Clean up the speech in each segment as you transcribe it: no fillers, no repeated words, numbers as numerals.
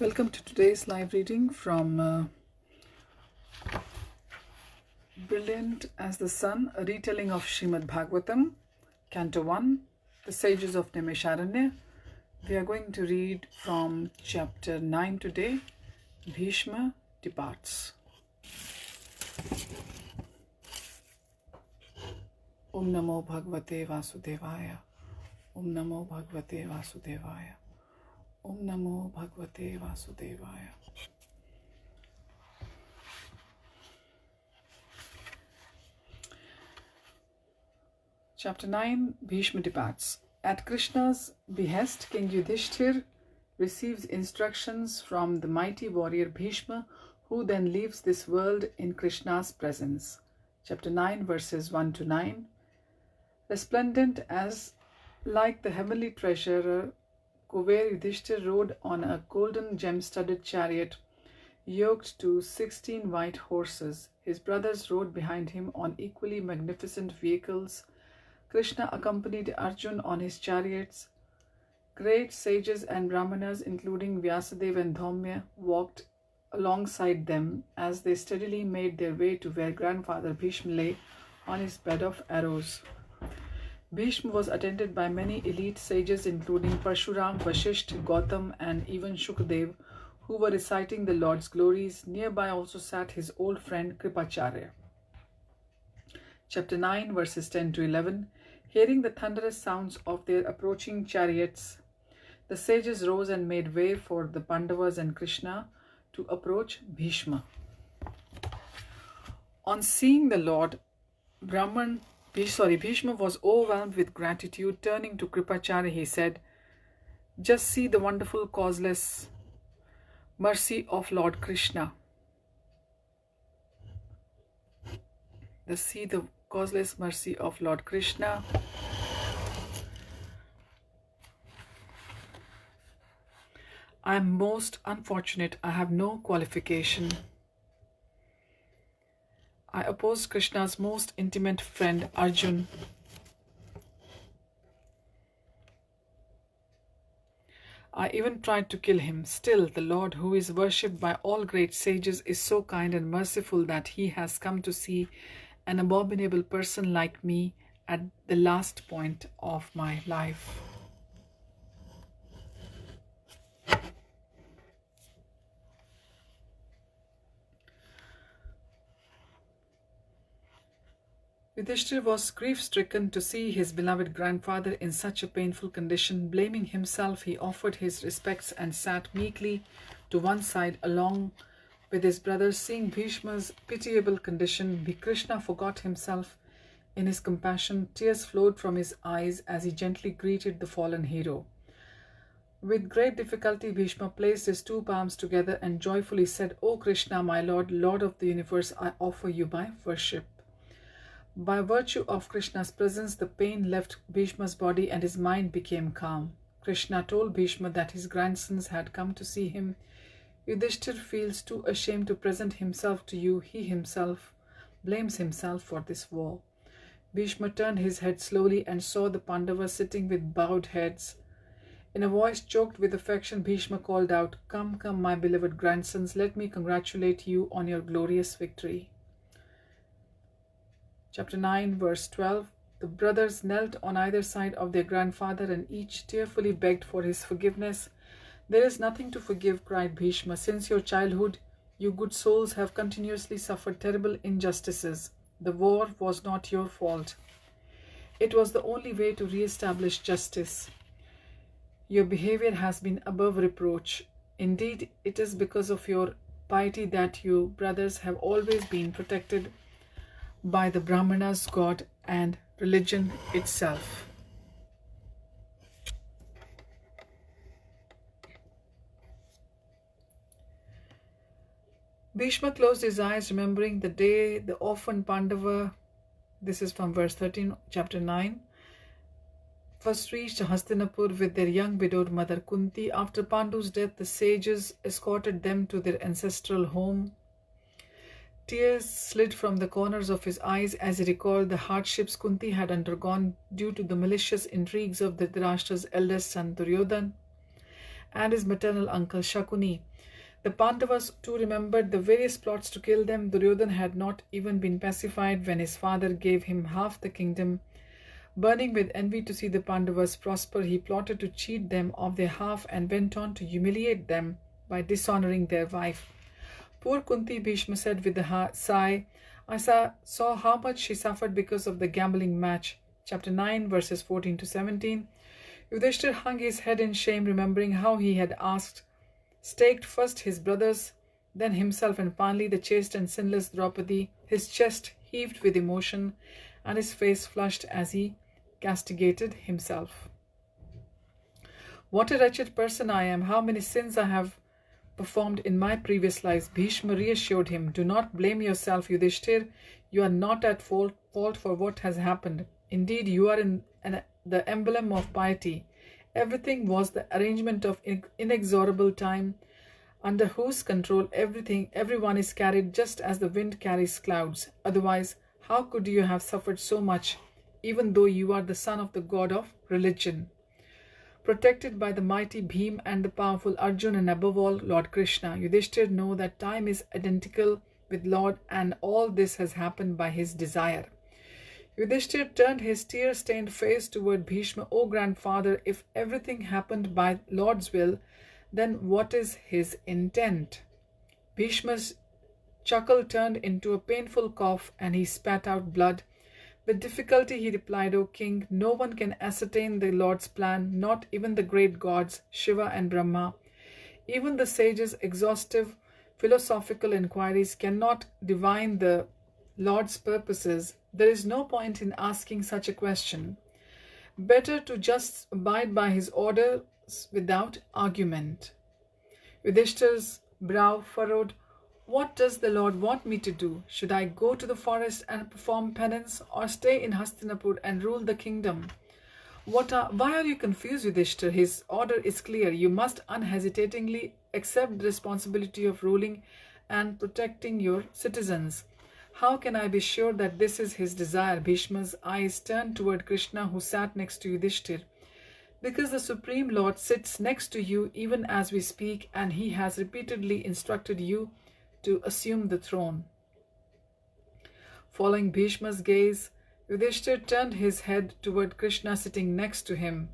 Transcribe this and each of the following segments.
Welcome to today's live reading from Brilliant as the Sun, a retelling of Srimad Bhagavatam, Canto 1, The Sages of Naimisharanya. We are going to read from chapter 9 today, Bhishma departs. Om Namo Bhagavate Vasudevaya. Om Namo Bhagavate Vasudevaya. Om Namo Bhagavate Vasudevaya. Chapter 9, Bhishma departs. At Krishna's behest, King Yudhishthir receives instructions from the mighty warrior Bhishma, who then leaves this world in Krishna's presence. Chapter 9, verses 1 to 9. Resplendent as like the heavenly treasurer, Kuber Yudhishthir rode on a golden gem-studded chariot, yoked to 16 white horses. His brothers rode behind him on equally magnificent vehicles. Krishna accompanied Arjun on his chariots. Great sages and brahmanas, including Vyasadeva and Dhaumya, walked alongside them as they steadily made their way to where grandfather Bhishma lay on his bed of arrows. Bhishma was attended by many elite sages, including Parshuram, Vasishtha, Gautam, and even Shukadev, who were reciting the Lord's glories. Nearby also sat his old friend Kripacharya. Chapter 9, verses 10 to 11. Hearing the thunderous sounds of their approaching chariots, the sages rose and made way for the Pandavas and Krishna to approach Bhishma. On seeing the Lord, Bhishma was overwhelmed with gratitude. Turning to Kripacharya, he said, "Just see the wonderful causeless mercy of Lord Krishna. See the causeless mercy of Lord Krishna. I am most unfortunate. I have no qualification. I opposed Krishna's most intimate friend Arjun. I even tried to kill him. Still, the Lord, who is worshipped by all great sages, is so kind and merciful that he has come to see an abominable person like me at the last point of my life." Yudhishthir was grief-stricken to see his beloved grandfather in such a painful condition. Blaming himself, he offered his respects and sat meekly to one side along with his brothers. Seeing Bhishma's pitiable condition, Krishna forgot himself in his compassion. Tears flowed from his eyes as he gently greeted the fallen hero. With great difficulty, Bhishma placed his two palms together and joyfully said, "O Krishna, my Lord, Lord of the universe, I offer you my worship." By virtue of Krishna's presence, the pain left Bhishma's body and his mind became calm. Krishna told Bhishma that his grandsons had come to see him. "Yudhishthir feels too ashamed to present himself to you. He himself blames himself for this war." Bhishma turned his head slowly and saw the Pandavas sitting with bowed heads. In a voice choked with affection, Bhishma called out, "Come, come, my beloved grandsons, let me congratulate you on your glorious victory." Chapter 9, verse 12. The brothers knelt on either side of their grandfather and each tearfully begged for his forgiveness. "There is nothing to forgive," cried Bhishma. "Since your childhood, you good souls have continuously suffered terrible injustices. The war was not your fault. It was the only way to re-establish justice. Your behavior has been above reproach. Indeed, it is because of your piety that you brothers have always been protected by the Brahmanas, God, and religion itself." Bhishma closed his eyes, remembering the day the orphan Pandava, this is from verse 13, chapter 9, first reached Hastinapur with their young widowed mother Kunti. After Pandu's death, the sages escorted them to their ancestral home. Tears slid from the corners of his eyes as he recalled the hardships Kunti had undergone due to the malicious intrigues of Dhritarashtra's eldest son Duryodhan and his maternal uncle Shakuni. The Pandavas too remembered the various plots to kill them. Duryodhana had not even been pacified when his father gave him half the kingdom. Burning with envy to see the Pandavas prosper, he plotted to cheat them of their half and went on to humiliate them by dishonoring their wife. Poor Kunti, Bhishma said with a sigh, I saw how much she suffered because of the gambling match. Chapter 9, verses 14 to 17. Yudhishthir hung his head in shame, remembering how he had staked first his brothers, then himself, and finally the chaste and sinless Draupadi. His chest heaved with emotion, and his face flushed as he castigated himself. What a wretched person I am! How many sins I have performed in my previous lives. Bhishma reassured him. Do not blame yourself, Yudhishthir. You are not at fault for what has happened. Indeed, you are the emblem of piety. Everything was the arrangement of inexorable time, under whose control everyone is carried just as the wind carries clouds. Otherwise, how could you have suffered so much, even though you are the son of the god of religion? Protected by the mighty Bhim and the powerful Arjun, and above all Lord Krishna, Yudhishthir know that time is identical with Lord, and all this has happened by his desire. Yudhishthir turned his tear-stained face toward Bhishma. O grandfather, if everything happened by Lord's will, then what is his intent? Bhishma's chuckle turned into a painful cough, and he spat out blood. With difficulty he replied, O king, no one can ascertain the Lord's plan, not even the great gods, Shiva and Brahma. Even the sages' exhaustive philosophical inquiries cannot divine the Lord's purposes. There is no point in asking such a question. Better to just abide by his orders without argument. Yudhishthir's brow furrowed. What does the Lord want me to do? Should I go to the forest and perform penance, or stay in Hastinapur and rule the kingdom? Why are you confused, Yudhishthir? His order is clear. You must unhesitatingly accept the responsibility of ruling and protecting your citizens. How can I be sure that this is his desire? Bhishma's eyes turned toward Krishna, who sat next to Yudhishthir. Because the Supreme Lord sits next to you even as we speak, and he has repeatedly instructed you to assume the throne. Following Bhishma's gaze, Yudhishthir turned his head toward Krishna sitting next to him.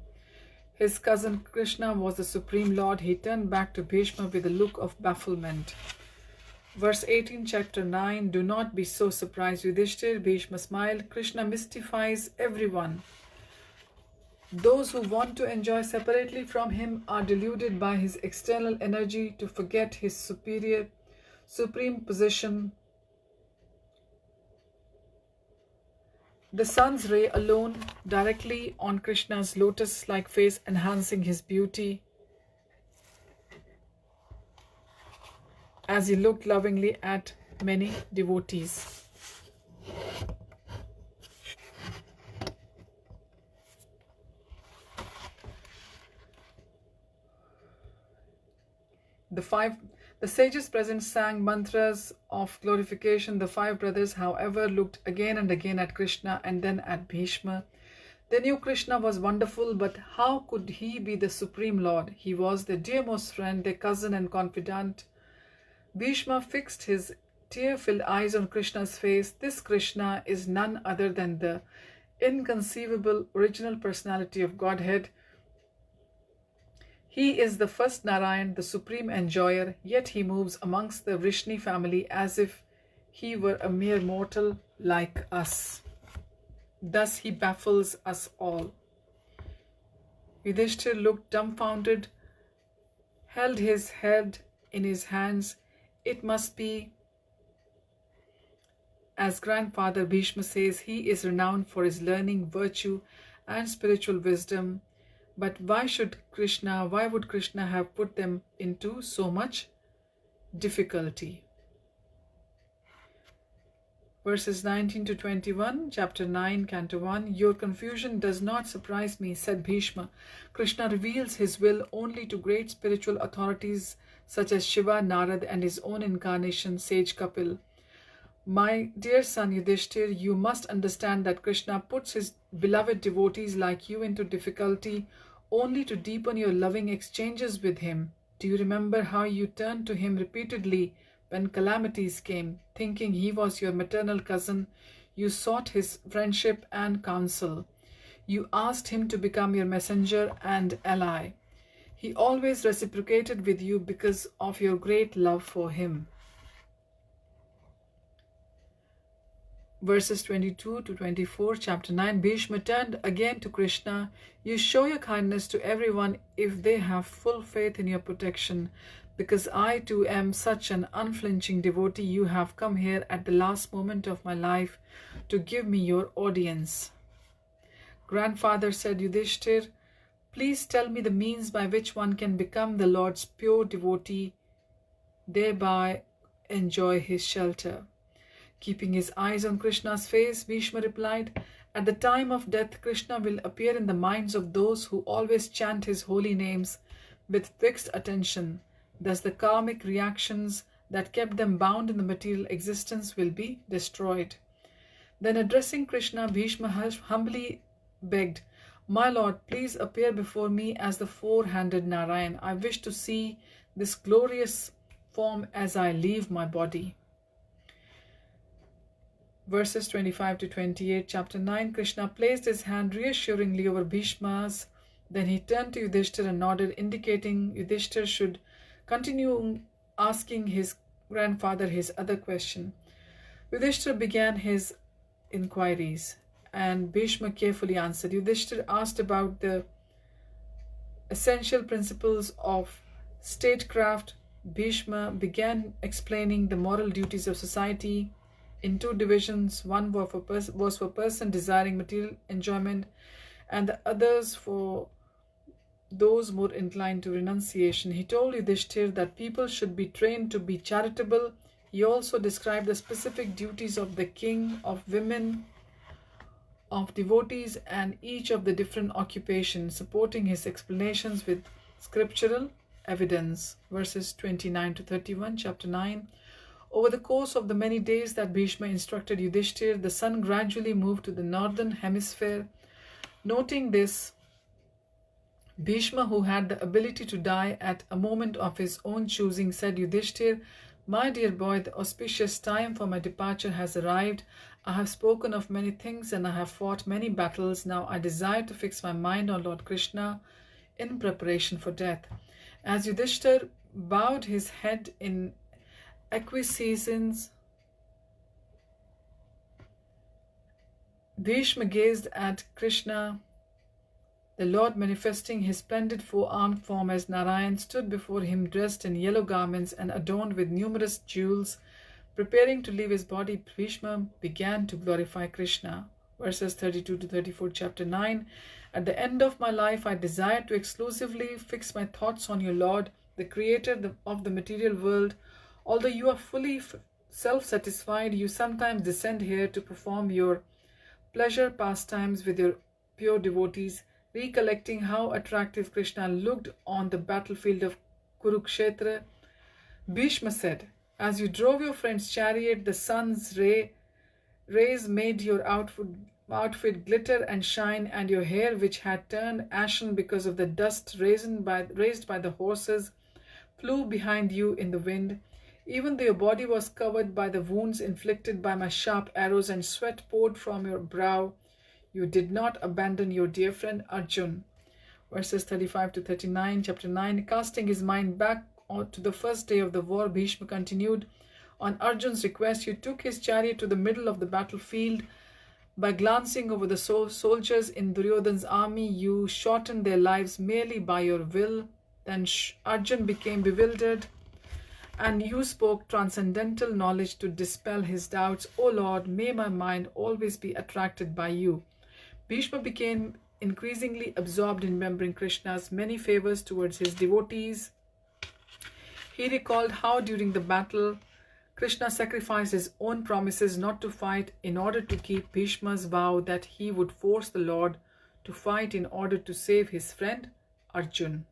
His cousin Krishna was the Supreme Lord. He turned back to Bhishma with a look of bafflement. Verse 18, chapter 9. Do not be so surprised, Yudhishthir. Bhishma smiled. Krishna mystifies everyone. Those who want to enjoy separately from him are deluded by his external energy to forget his supreme position. The sun's ray alone directly on Krishna's lotus-like face, enhancing his beauty as he looked lovingly at many devotees. The sages present sang mantras of glorification. The five brothers, however, looked again and again at Krishna and then at Bhishma. They knew Krishna was wonderful, but how could he be the Supreme Lord? He was their dearmost friend, their cousin and confidant. Bhishma fixed his tear-filled eyes on Krishna's face. This Krishna is none other than the inconceivable original personality of Godhead. He is the first Narayan, the supreme enjoyer, yet he moves amongst the Vrishni family as if he were a mere mortal like us. Thus he baffles us all. Yudhishthir looked dumbfounded, held his head in his hands. It must be, as grandfather Bhishma says, he is renowned for his learning, virtue, and spiritual wisdom. But why would Krishna have put them into so much difficulty? Verses 19 to 21, chapter 9, Canto 1. Your confusion does not surprise me, said Bhishma. Krishna reveals his will only to great spiritual authorities such as Shiva, Narad, and his own incarnation, sage Kapil. My dear son Yudhishthir, you must understand that Krishna puts his beloved devotees like you into difficulty only to deepen your loving exchanges with him. Do you remember how you turned to him repeatedly when calamities came, thinking he was your maternal cousin? You sought his friendship and counsel. You asked him to become your messenger and ally. He always reciprocated with you because of your great love for him. Verses 22 to 24, chapter 9. Bhishma turned again to Krishna. You show your kindness to everyone if they have full faith in your protection. Because I too am such an unflinching devotee, you have come here at the last moment of my life to give me your audience. Grandfather, said Yudhishthir, please tell me the means by which one can become the Lord's pure devotee, thereby enjoy his shelter. Keeping his eyes on Krishna's face, Bhishma replied, at the time of death, Krishna will appear in the minds of those who always chant his holy names with fixed attention. Thus the karmic reactions that kept them bound in the material existence will be destroyed. Then addressing Krishna, Bhishma humbly begged, my lord, please appear before me as the four-handed Narayan. I wish to see this glorious form as I leave my body. Verses 25 to 28, chapter 9. Krishna placed his hand reassuringly over Bhishma's. Then he turned to Yudhishthira and nodded, indicating Yudhishthira should continue asking his grandfather his other question. Yudhishthira began his inquiries, and Bhishma carefully answered. Yudhishthira asked about the essential principles of statecraft. Bhishma began explaining the moral duties of society in two divisions. One was for person desiring material enjoyment, and the others for those more inclined to renunciation. He told Yudhishthir that people should be trained to be charitable. He also described the specific duties of the king, of women, of devotees, and each of the different occupations, supporting his explanations with scriptural evidence. Verses 29 to 31, chapter 9. Over the course of the many days that Bhishma instructed Yudhishthir, the sun gradually moved to the northern hemisphere. Noting this, Bhishma, who had the ability to die at a moment of his own choosing, said, Yudhishthir, my dear boy, the auspicious time for my departure has arrived. I have spoken of many things and I have fought many battles. Now I desire to fix my mind on Lord Krishna in preparation for death. As Yudhishthir bowed his head in acquiescence, Bhishma gazed at Krishna. The Lord, manifesting his splendid four-armed form as Narayan, stood before him dressed in yellow garments and adorned with numerous jewels. Preparing to leave his body, Bhishma began to glorify Krishna. Verses 32 to 34, chapter 9. At the end of my life, I desire to exclusively fix my thoughts on your Lord, the creator of the material world. Although you are fully self-satisfied, you sometimes descend here to perform your pleasure pastimes with your pure devotees. Recollecting how attractive Krishna looked on the battlefield of Kurukshetra, Bhishma said, as you drove your friend's chariot, the sun's rays made your outfit glitter and shine, and your hair, which had turned ashen because of the dust raised by the horses, flew behind you in the wind. Even though your body was covered by the wounds inflicted by my sharp arrows and sweat poured from your brow, you did not abandon your dear friend Arjun. Verses 35 to 39, chapter 9. Casting his mind back to the first day of the war, Bhishma continued, on Arjun's request, you took his chariot to the middle of the battlefield. By glancing over the soldiers in Duryodhana's army, you shortened their lives merely by your will. Then Arjun became bewildered, and you spoke transcendental knowledge to dispel his doubts. O Lord, may my mind always be attracted by you. Bhishma became increasingly absorbed in remembering Krishna's many favors towards his devotees. He recalled how during the battle, Krishna sacrificed his own promises not to fight in order to keep Bhishma's vow that he would force the Lord to fight in order to save his friend Arjun.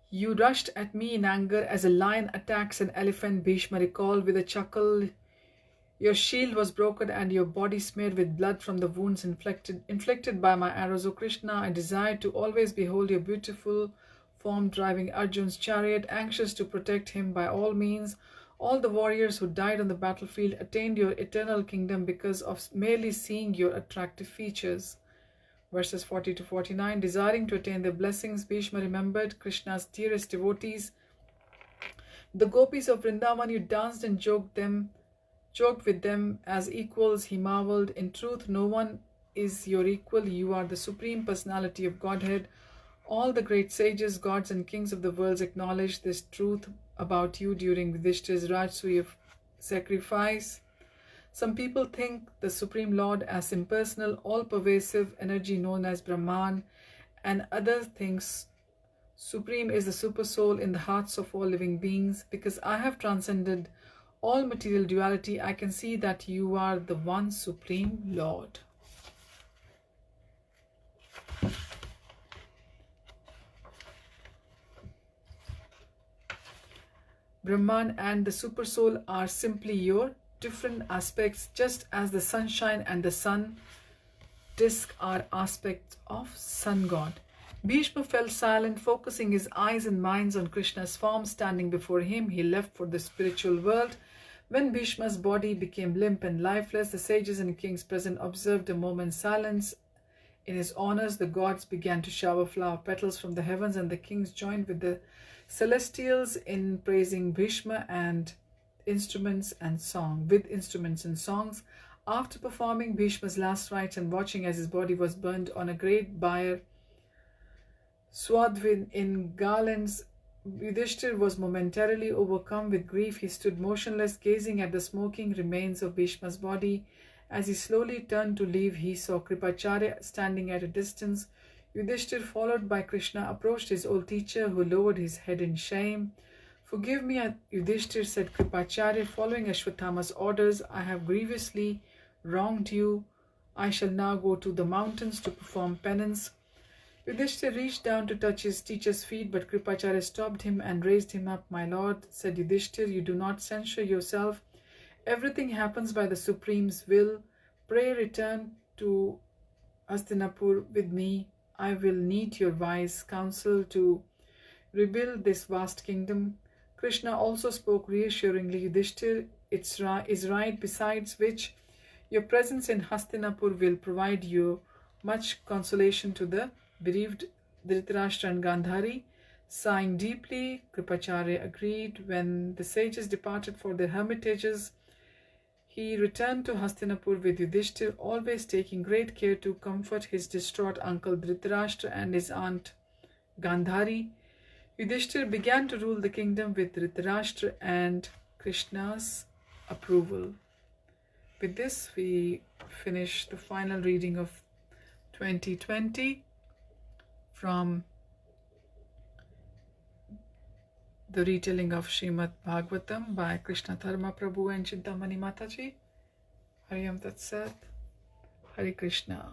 You rushed at me in anger as a lion attacks an elephant, Bhishma recalled with a chuckle. Your shield was broken and your body smeared with blood from the wounds inflicted by my arrows, O Krishna. I desired to always behold your beautiful form driving Arjun's chariot, anxious to protect him by all means. All the warriors who died on the battlefield attained your eternal kingdom because of merely seeing your attractive features. Verses 40 to 49. Desiring to attain their blessings, Bhishma remembered Krishna's dearest devotees, the gopis of Vrindavan. You danced and joked with them as equals. He marveled, in truth, no one is your equal. You are the supreme personality of Godhead. All the great sages, gods, and kings of the world acknowledged this truth about you during Yudhishthira's Rajasuya sacrifice. Some people think the Supreme Lord as impersonal, all-pervasive energy known as Brahman, and others think Supreme is the super soul in the hearts of all living beings. Because I have transcended all material duality, I can see that you are the one Supreme Lord. Brahman and the super soul are simply your different aspects, just as the sunshine and the sun disk are aspects of sun god. Bhishma fell silent, focusing his eyes and minds on Krishna's form standing before him. He left for the spiritual world. When Bhishma's body became limp and lifeless, the sages and kings present observed a moment's silence. In his honors, the gods began to shower flower petals from the heavens, and the kings joined with the celestials in praising Bhishma and instruments and songs. After performing Bhishma's last rites and watching as his body was burned on a great bier swathed in garlands, Yudhishthira was momentarily overcome with grief. He stood motionless, gazing at the smoking remains of Bhishma's body. As he slowly turned to leave, he saw Kripacharya standing at a distance. Yudhishthira, followed by Krishna, approached his old teacher, who lowered his head in shame. "Forgive me, Yudhishthira," said Kripacharya, "following Ashwatthama's orders, I have grievously wronged you. I shall now go to the mountains to perform penance." Yudhishthira reached down to touch his teacher's feet, but Kripacharya stopped him and raised him up. "My lord," said Yudhishthira, "you do not censure yourself. Everything happens by the Supreme's will. Pray return to Hastinapur with me. I will need your wise counsel to rebuild this vast kingdom." Krishna also spoke reassuringly, "Yudhishthira, it is right, besides which your presence in Hastinapur will provide you much consolation to the bereaved Dhritarashtra and Gandhari." Sighing deeply, Kripacharya agreed. When the sages departed for their hermitages, he returned to Hastinapur with Yudhishthira, always taking great care to comfort his distraught uncle Dhritarashtra and his aunt Gandhari. Yudhishthira began to rule the kingdom with Dhritarashtra and Krishna's approval. With this, we finish the final reading of 2020 from the retelling of Srimad Bhagavatam by Krishna Dharma Prabhu and Chintamani Mataji. Hariyam Tat Sat. Hare Krishna.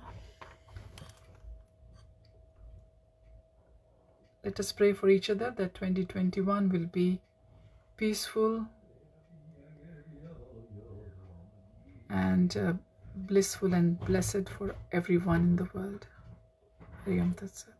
Let us pray for each other that 2021 will be peaceful and blissful and blessed for everyone in the world. Hariyam Tat Sat.